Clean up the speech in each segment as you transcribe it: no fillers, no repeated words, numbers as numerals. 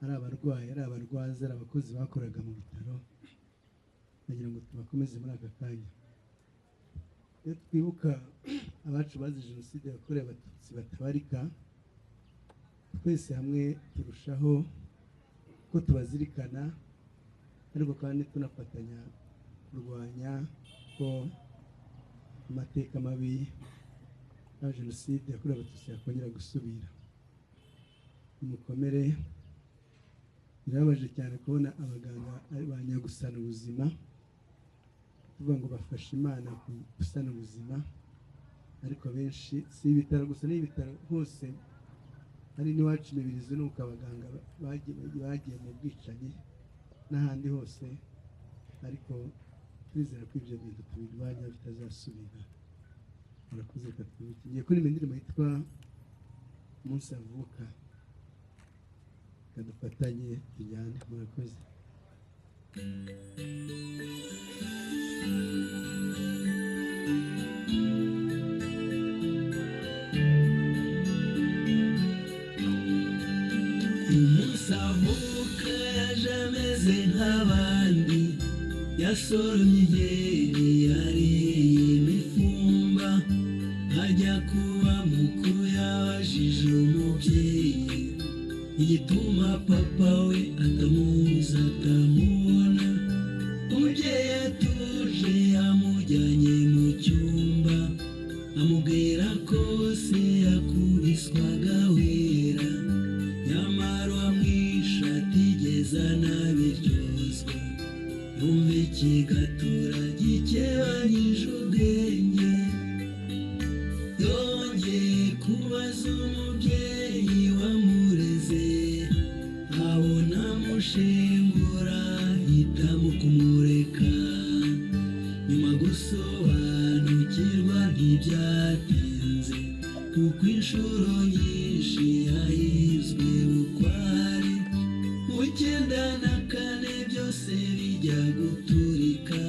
ari abarwayi ari abarwaza ari abakozi bakoraga mu bitaro kugira ngo tubakomeze muri aka kanya. Iyo twibuka abacu bazize jenoside yakorewe abatutsi batabarika, twese hamwe turushaho ko tubazirikana, ariko kandi tunafatanya kurwanya ko amateka mabi ya jenoside yakorewe abatutsi yakongera gusubira. Umukomere, birababaje cyane kubona abaganga ari banyagusana ubuzima, tuvuga ngo bafashe Imana gusana ubuzima, ariko benshi si ibitaro gusa, n'ibitaro hose hari n'iwacu imibirizi nuko abaganga bagiye mu bwicanyi n'ahandi hose, ariko twizera ko ibyo bintu tubirwanya bitazasubira. Murakoze. Ngiye kuririmba indirimbo yitwa Umunsi Avuka, kadufatanye tujyane. Murakoze. Umunsi avuka yaje ameze nk'abandi, yasoromye inkeri yariye imifumba, ajya kuba mukuru yabajije umubyeyi igituma papa we atamuzi atamubona. Umubyeyi atuje amujyanye mu cyumba, amubwira ko se yakubiswaga wera, nyamara uwamwishe atigeze anabiryozwa. Yumva ikigatura gikebanyije ubwenge, yongeye kubaza umubyeyi wamureze, abona amushengura ahitamo kumureka. Nyuma gusobanukirwa ntibyatinze, kuko inshuro nyinshi yahizwe bukware. Mu 94 byose bijya guturika,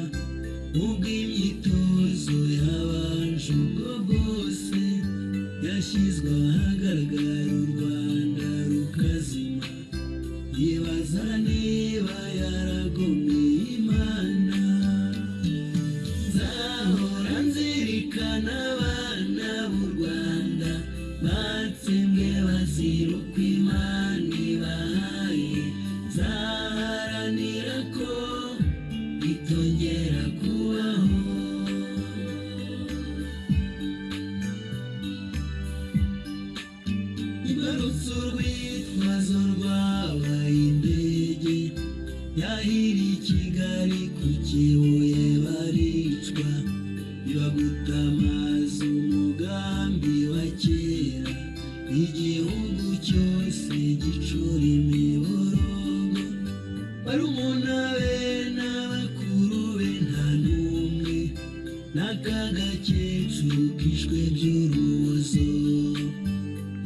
ubwo imyitozo yabanje ubwo bwose, yashyizwe ahagaragara u Rwanda rukazima. Yibaza niba yaragomeye Imana. Nzahora nzirikana abana b'u Rwanda batsembwe bazira uko Imana ibahaye. Nzaharanira ko bitongera kubaho. Imbarutso urwitwazo rwabaye indege, yahiriye i Kigali ku Kibuye baricwa, bibagutamaza umugambi wa kera. Igihugu cyose gicura imiborogo, barumuna be n'abakuru be nta n'umwe, n'akagakecuru kishwe by'urubozo.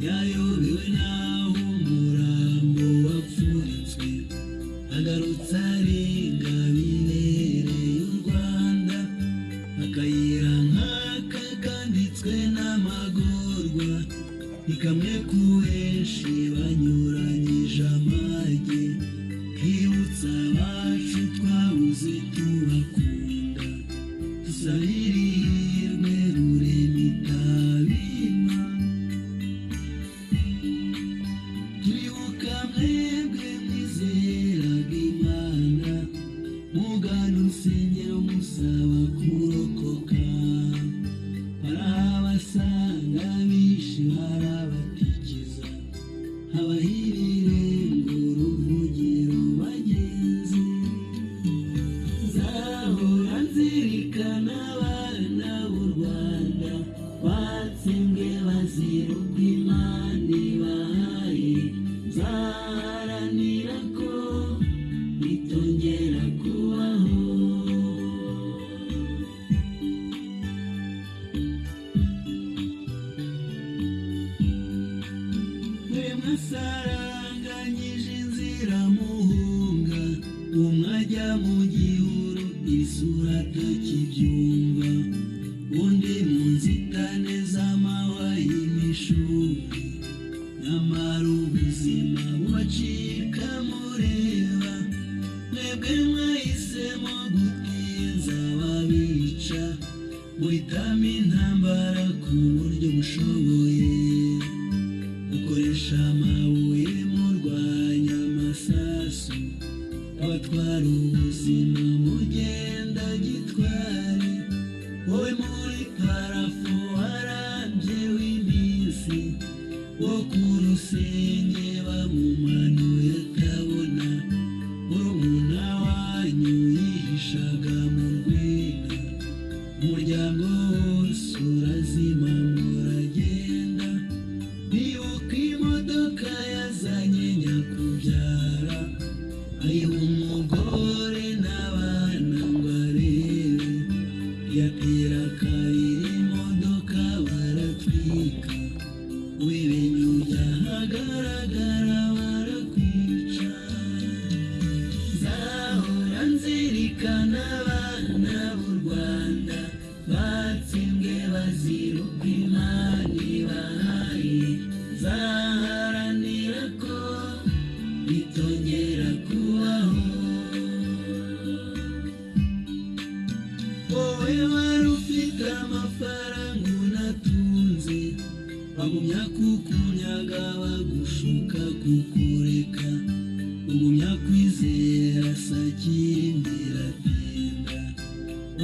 Yayobewe naho umurambo wapfuritswe, agarutse arenga bibereye u Rwanda. Akayira nk'aka kanditswe n'amagorwa, ni kamwe ku benshi banyuranyije amage. Twibutsa abacu twabuze tubakunda, dusabire ihirwe rurema itabima. Turibuka mwebwe mwizeraga Imana, mugana urusengero musaba kurokoka. Barabasanga bishe barabatikiza, abahirire ngo ruvugiro bagenzi. Nzahora nzirikana abana b'u Rwanda batsembwe bazira uko Imana ibahaye. Nzaharanira ko bitongera kubaho. Mwe mwasaranganyije inzira muhunga, umwe ajya mu gihuru isura atakibyumva, undi mu nzitane z'amahwa y'imishuri. Nyamara ubuzima bubacika gitwara ubuzima mugenda gitware wowe muri parafo warambye w'iminsi wo ku rusenge bamumanuye atabona murumuna wanyu yihishaga mu rwina umuryango wose urazima muragenda bibuka imodoka yazanye nyakubyara ayiha umugore n'abana ngo arebe yatera kabiri imodoka baratwika wibenye ujya ahagaragara barakwica nzahora nzirikana abana b'u Rwanda batsembwe bazira uko Imana ibahaye nzaharanira ko bitongera kubaho wowe wari ufite amafaranga unatunze bagumya kukunyaga bagushuka kukureka ugumya kwizera sakira imbere atinda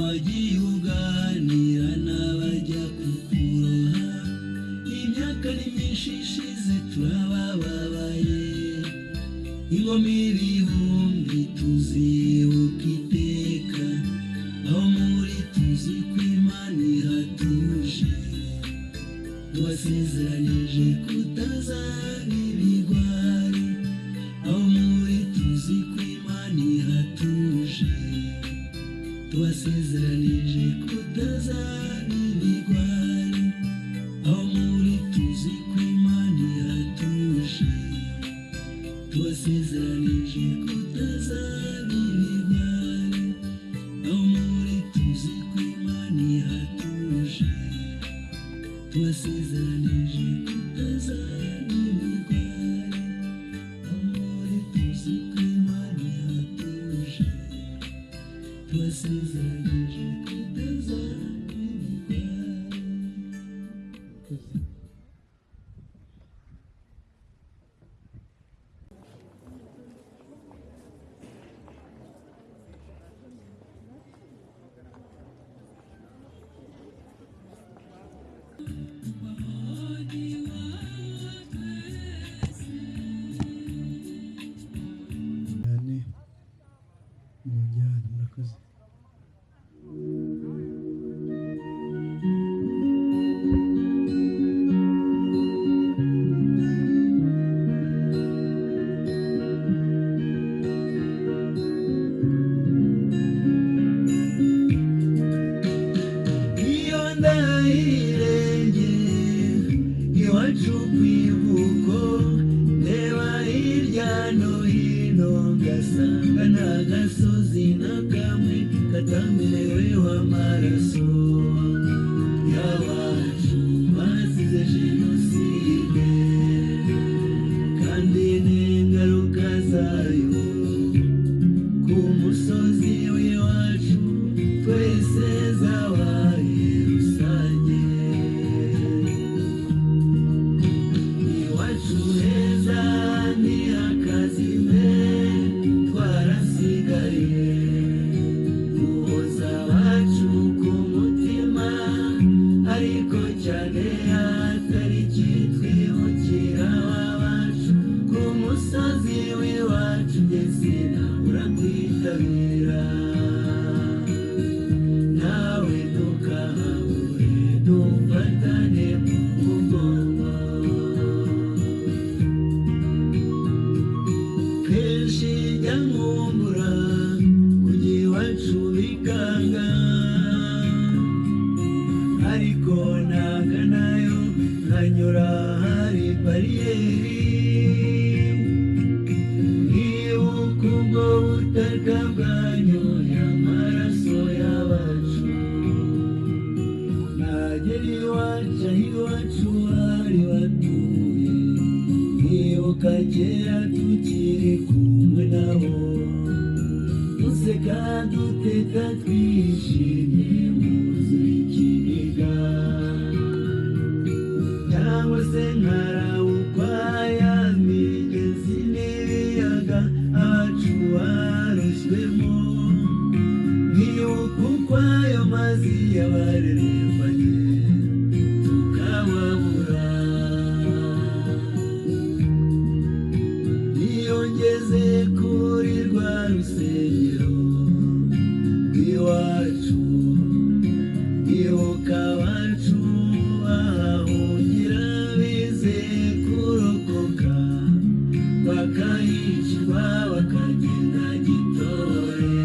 wagiye uganira n'abajya kukuroha imyaka ni myinshi ishize turabababaye ingoma ibihumbi tuzibuka iteka aho muri tuzi ko Imana ihatuje tubasezeranije kutazaba ibigwari aho muri tuzi ko Imana ihatuje tubasezeranije kutazaba ibigwari aho muri tuzi ko Imana ihatuje tubasezeranije kutazaba ibigwari aho muri tuzi ko Imana ihatuje tubasezeranije kutazaba ibigwari aho muri tuzi ko Imana ihatuje tubasezeranije kutazaba ibigwari. murakoze. amazi y'abarerembanye tukababura. Iyo ngeze kuri rwa rusengero rw'iwacu ibuka abacu bahahungira bizeye kurokoka, bakahicirwa bakagenda gitore.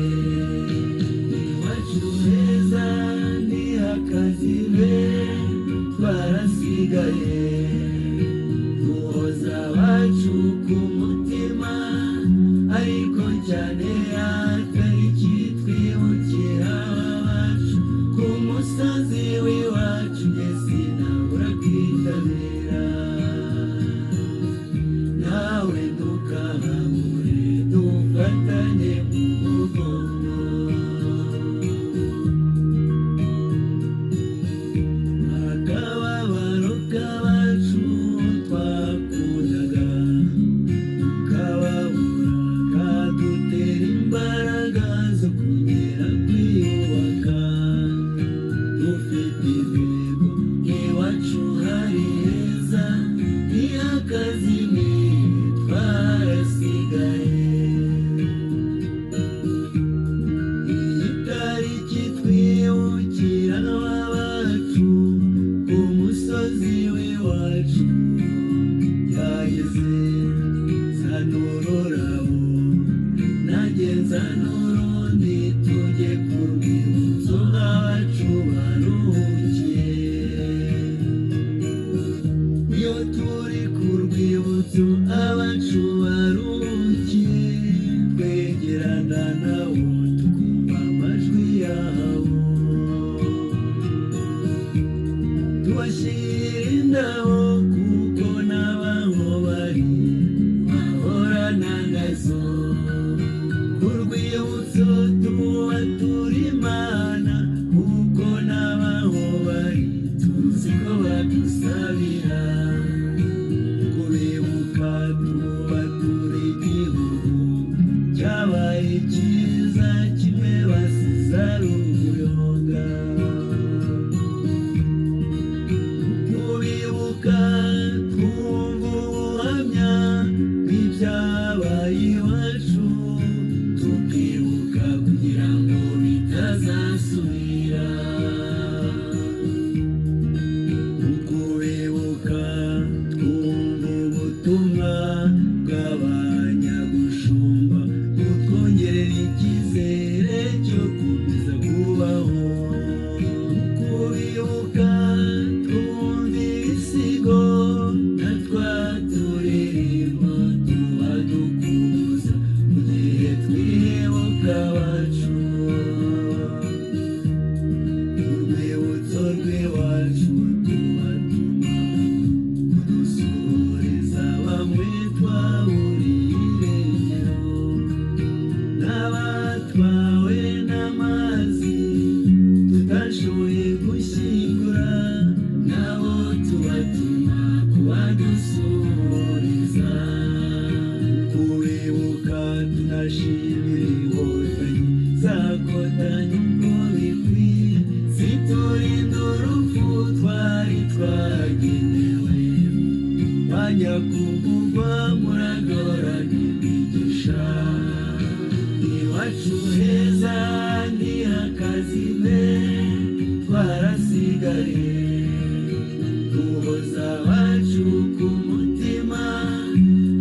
Iwacu heza ntihakazibe twarasigaye, duhoza abacu ku mutima ariko cyane atariki twibukira abacu ku musozi w'iwacu. Njye sinabura kwitabira, nawe ntukahabure dufatanye mu mugongo. Akababaro k'abacu twakundaga tukababura kadutera imbaraga zo kugera kwiyubaka. Dufite intego iwacu hari heza ntihakazime twarasigaye. Iyi tariki twibukira abacu ku musozi w'iwacu yageze. Zana ururabo nanjye nzana urundi tujye ku rwibutso abacu baruhukiye. Iyo turi ku rwibutso abacu baruhukiye twegerana nabo tukumva amajwi yabo, tubashyira indabo kuko n'abaho bari bahorana nazo. Ku rwibutso tuba turi Imana kuko n'abaho bari tuzi ko badusabira. Kubibuka tuba turi igihugu cyabaye cyiza kimwe basize ari umuyonga. Kubibuka twumva ubuhamya bw'ibyabaye iwacu, tukibuka kugira ngo bitazasubira. Kubibuka twumva ubutumwa bw'abanyagushumba butwongerera icyizere cyo gukomeza kubaho. Kubibuka twumva ibisigo na twa turirimbo tuba dukuza mu gihe twibuka abacu. Urwibutso rw'iwacu tubatuma kudusuhuriza bamwe twaburiye irengero, n'abatwawe n'amazi tutashoboye gushyingura nabo tubatuma kubadusuhuriza. Kubibuka tunashimira inkotanyi zakotanye uko bikwiye, ziturinda urupfu twari twagenewe. Banyakugugwa muragorana imigisha, iwacu heza ntihakazime twarasigaye. Duhoza abacu ku mutima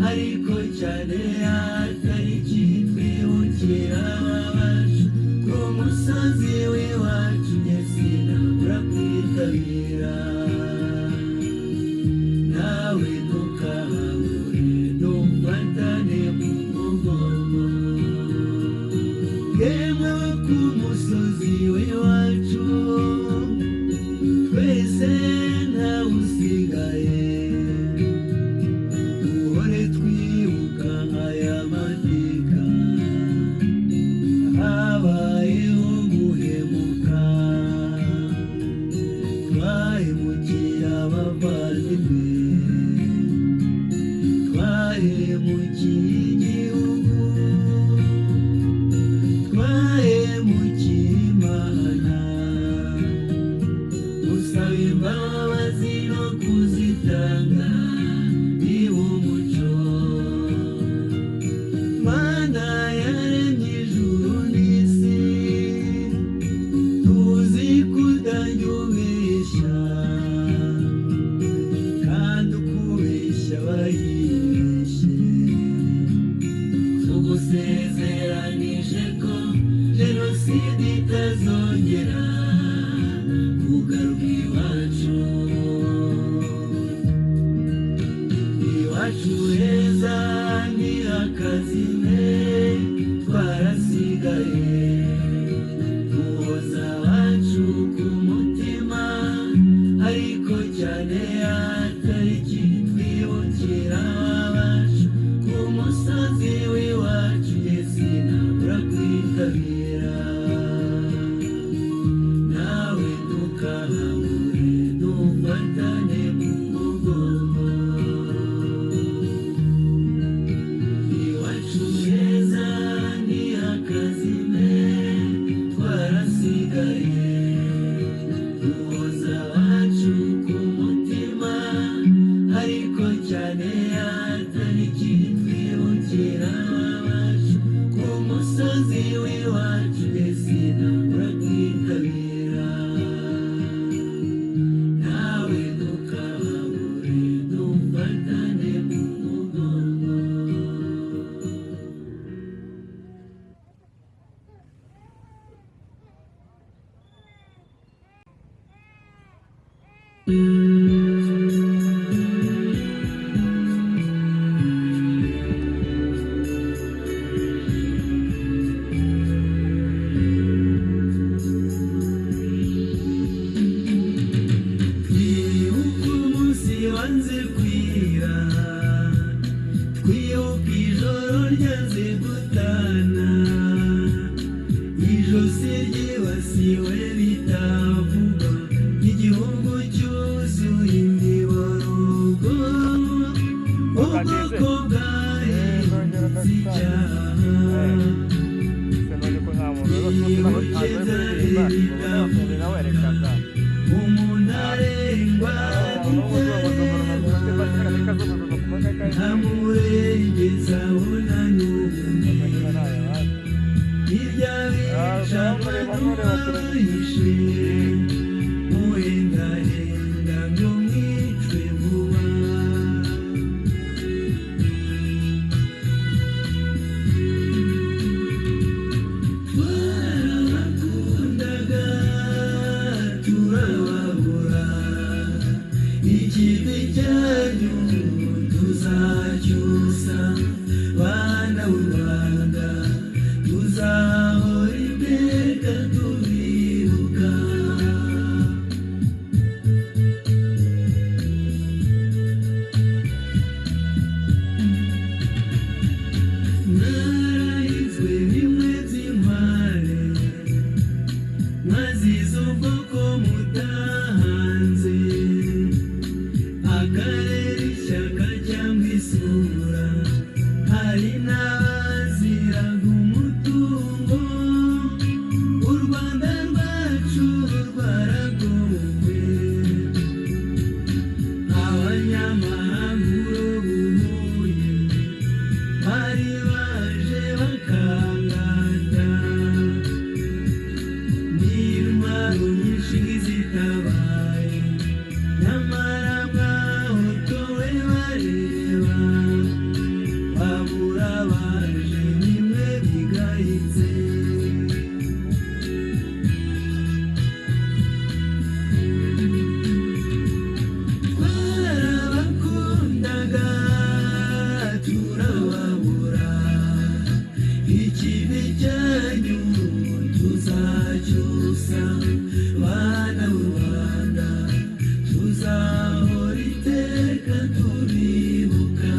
ariko cyane atariki twibukira abacu ku musozi w'iwacu. Njye sinabura kwitabira, nawe ntukahabure dufatane mu mugongo. Yemwe ku musozi w'iwacu twese ntawe usigaye, duhore twibuka aya mateka yadusezeranije ko jenoside itazongera kugaruka iwacu. Iwacu heza ni akazime twarasigaye, tuhoza abacu ku mutima, ariko cyane atariki twibukira abacu ku musozi w'iwacu. Yesu nabura kwitabira, nawe ntukahabure, dufatane mu mugongo. Iwacu heza ni akazime twarasigaye, tuhoza abacu ku mutima, ariko cyane atariki twibukira abacu ku musozi w'iwacu. Yesu nabura kwitabira, nawe ntukahabure, dufatane mu mugongo. Twibuka umunsi wanze kwira, twibuka ijoro ryanze gutana, ijosi ryibasiwe bitavugwa, igihugu cyuzuye imiborogo, ubwoko bwahindutse icyaha. Umuntu arengwa ntamurengeza abona n'ubundi, hirya bica bahishe, muhendahenda ngo mwicwe vuba. Twarabakundaga turababura, ikibi cyanyu tuzacyusa, bana b'u Rwanda tuzahora iteka tubibuka. Narahizwe bimwe by'inkware, mwazize ubwoko mutahanze, akarere ishyaka cyangwa isura, hari n'abaziraga umutungo. U Rwanda rwacu rwaragowe, abanyamahanga urubuye bari baje bakangata, n'intwaro nyinshi zitabaye, nyamara mwahotowe bareba, babura baje nimwe bigayitse. Twarabakundaga turababura, ikibi cyanyu tuzacyusa, bana b'u Rwanda tuzahora iteka tubibuka.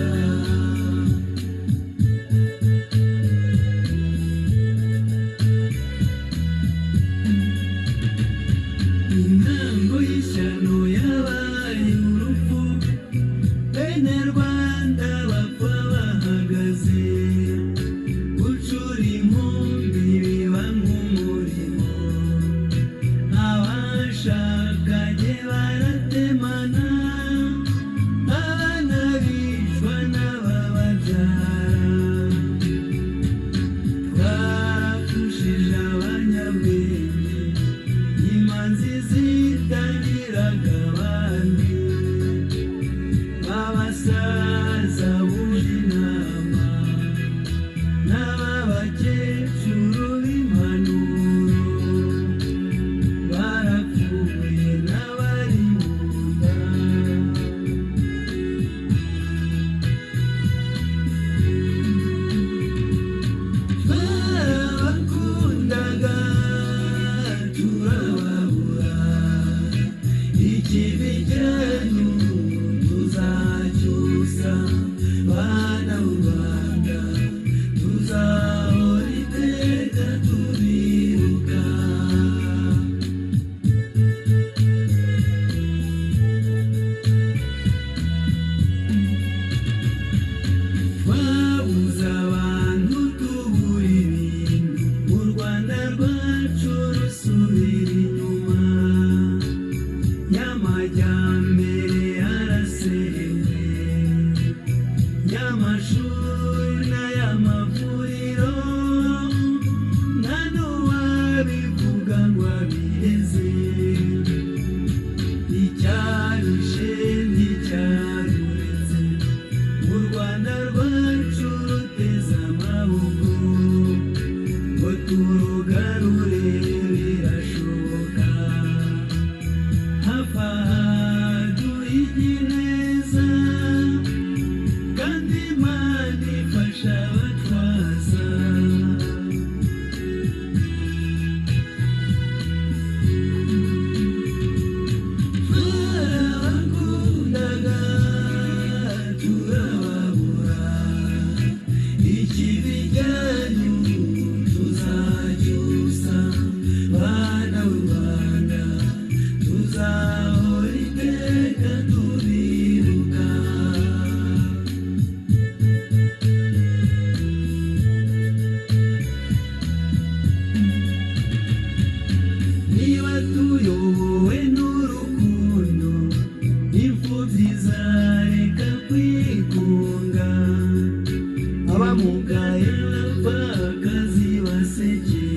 abapfakazi baseke,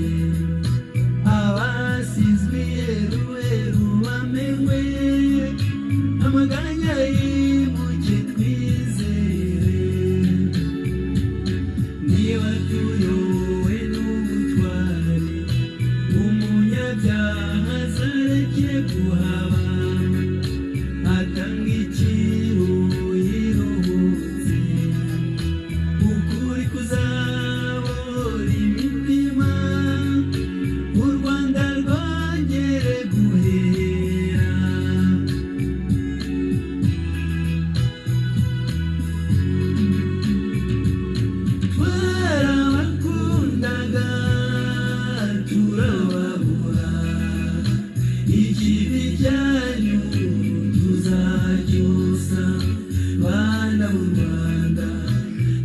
abasizwe iheruheru bamenywe, amaganya yimuke twizere, niba tuyobowe n'ubutwari, umunyabyaha azareke kuhaba, atanga ikiru yiruhutse, ukuri kuzabora imitima, u Rwanda rwongere guhera. Twarabakundaga turababura, ikibi cyanyu tuzacyusa, bana b'u Rwanda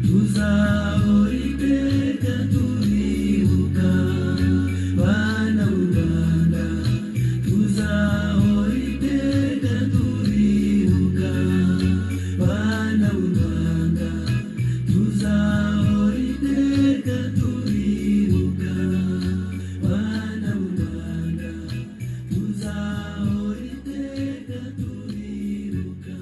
tuzahora iteka turibuka, bana b'u Rwanda tuzahora iteka turibuka, bana b'u Rwanda tuzahora iteka turibuka, bana b'u Rwanda tuzahora iteka turibuka.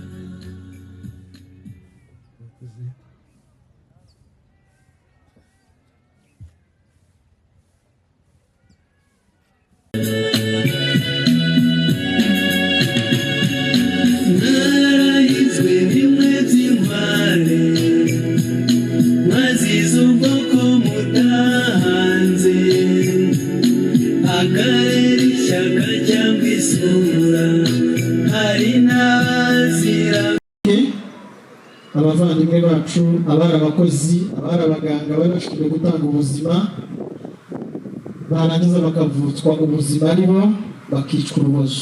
Narahizwe bimwe by'inkware, mwazize ubwoko mutahanze, akarere ishyaka cyangwa isura, hari n'abazira. Abavandimwe bacu, abari abakozi, abari abaganga bari bashinzwe gutanga ubuzima, barangiza bakavutswa ubuzima aribo bakicwa urubozo.